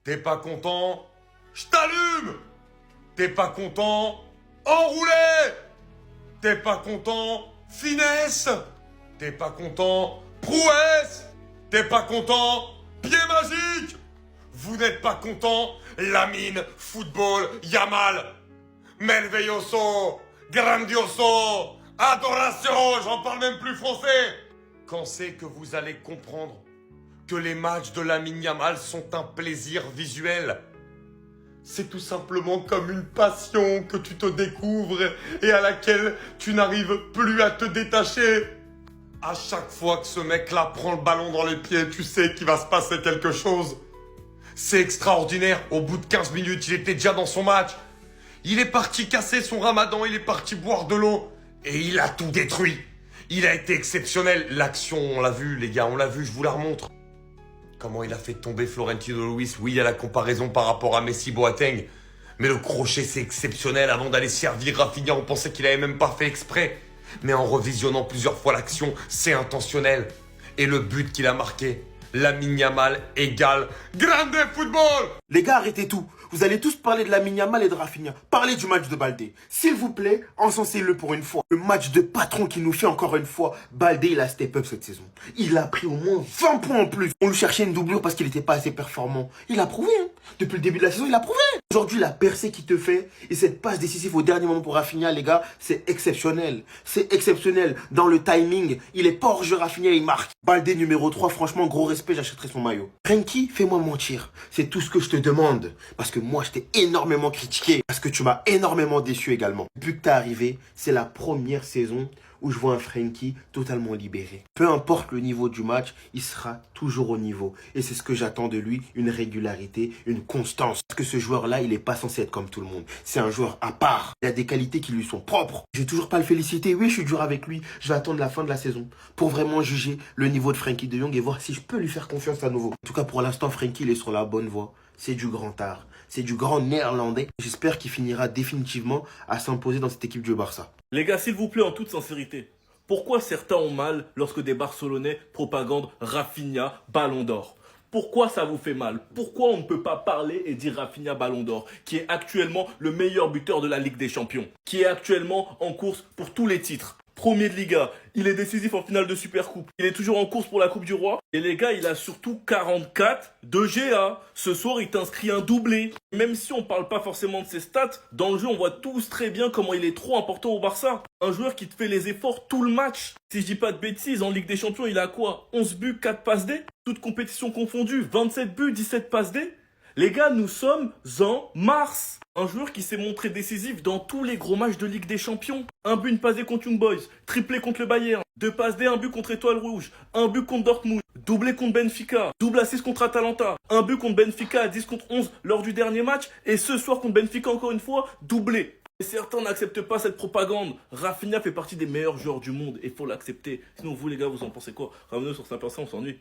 T'es pas content? Je t'allume! T'es pas content? Enroulé! T'es pas content? Finesse! T'es pas content? Prouesse! T'es pas content? Pied magique! Vous n'êtes pas content? Lamine, football, Yamal, merveilloso, grandioso, adoration, j'en parle même plus français. Quand c'est que vous allez comprendre que les matchs de Lamine Yamal sont un plaisir visuel? C'est tout simplement comme une passion que tu te découvres et à laquelle tu n'arrives plus à te détacher. À chaque fois que ce mec-là prend le ballon dans les pieds, tu sais qu'il va se passer quelque chose. C'est extraordinaire. Au bout de 15 minutes, il était déjà dans son match. Il est parti casser son ramadan, il est parti boire de l'eau. Et il a tout détruit. Il a été exceptionnel. L'action, on l'a vu, les gars, on l'a vu, je vous la remontre. Comment il a fait tomber Florentino Luis. Oui, il y a la comparaison par rapport à Messi Boateng. Mais le crochet, c'est exceptionnel. Avant d'aller servir Rafinha, on pensait qu'il avait même pas fait exprès. Mais en revisionnant plusieurs fois l'action, c'est intentionnel. Et le but qu'il a marqué, Lamine Yamal égale Grande Football. Les gars, arrêtez tout. Vous allez tous parler de Lamine Yamal et de Rafinha. Parlez du match de Baldé. S'il vous plaît, encensez-le pour une fois. Le match de patron qui nous fait encore une fois. Baldé, il a step up cette saison. Il a pris au moins 20 points en plus. On lui cherchait une doublure parce qu'il n'était pas assez performant. Il a prouvé, hein. Depuis le début de la saison, il a prouvé. Aujourd'hui, la percée qu'il te fait et cette passe décisive au dernier moment pour Rafinha, les gars, c'est exceptionnel. C'est exceptionnel. Dans le timing, il est pas hors jeu, Rafinha, il marque. Baldé numéro 3, franchement, gros respect, j'achèterai son maillot. Frenkie, fais-moi mentir. C'est tout ce que je te demande. Parce que moi, je t'ai énormément critiqué. Parce que tu m'as énormément déçu également. Depuis que t'es arrivé, c'est la première saison où je vois un Frenkie totalement libéré. Peu importe le niveau du match, il sera toujours au niveau. Et c'est ce que j'attends de lui, une régularité, une constance. Parce que ce joueur-là, il n'est pas censé être comme tout le monde. C'est un joueur à part. Il a des qualités qui lui sont propres. Je vais toujours pas le féliciter. Oui, je suis dur avec lui. Je vais attendre la fin de la saison pour vraiment juger le niveau de Frenkie de Jong et voir si je peux lui faire confiance à nouveau. En tout cas, pour l'instant, Frenkie, il est sur la bonne voie. C'est du grand art. C'est du grand néerlandais. J'espère qu'il finira définitivement à s'imposer dans cette équipe du Barça. Les gars, s'il vous plaît, en toute sincérité, pourquoi certains ont mal lorsque des Barcelonais propagandent Rafinha Ballon d'Or? Pourquoi ça vous fait mal? Pourquoi on ne peut pas parler et dire Rafinha Ballon d'Or, qui est actuellement le meilleur buteur de la Ligue des Champions, qui est actuellement en course pour tous les titres? Premier de Liga, il est décisif en finale de Supercoupe. Il est toujours en course pour la Coupe du Roi. Et les gars, il a surtout 44 de GA. Ce soir, il t'inscrit un doublé. Même si on parle pas forcément de ses stats, dans le jeu, on voit tous très bien comment il est trop important au Barça. Un joueur qui te fait les efforts tout le match. Si je dis pas de bêtises, en Ligue des Champions, il a quoi? 11 buts, 4 passes D. Toutes compétitions confondues, 27 buts, 17 passes D. Les gars, nous sommes en mars. Un joueur qui s'est montré décisif dans tous les gros matchs de Ligue des Champions. Un but, une passe D contre Young Boys, triplé contre le Bayern, 2 passes D, un but contre Étoile Rouge, un but contre Dortmund, doublé contre Benfica, double assist contre Atalanta, un but contre Benfica à 10 contre 11 lors du dernier match, et ce soir contre Benfica encore une fois, doublé. Et certains n'acceptent pas cette propagande. Rafinha fait partie des meilleurs joueurs du monde et faut l'accepter. Sinon vous les gars, vous en pensez quoi? Ramenez sur 5%, on s'ennuie.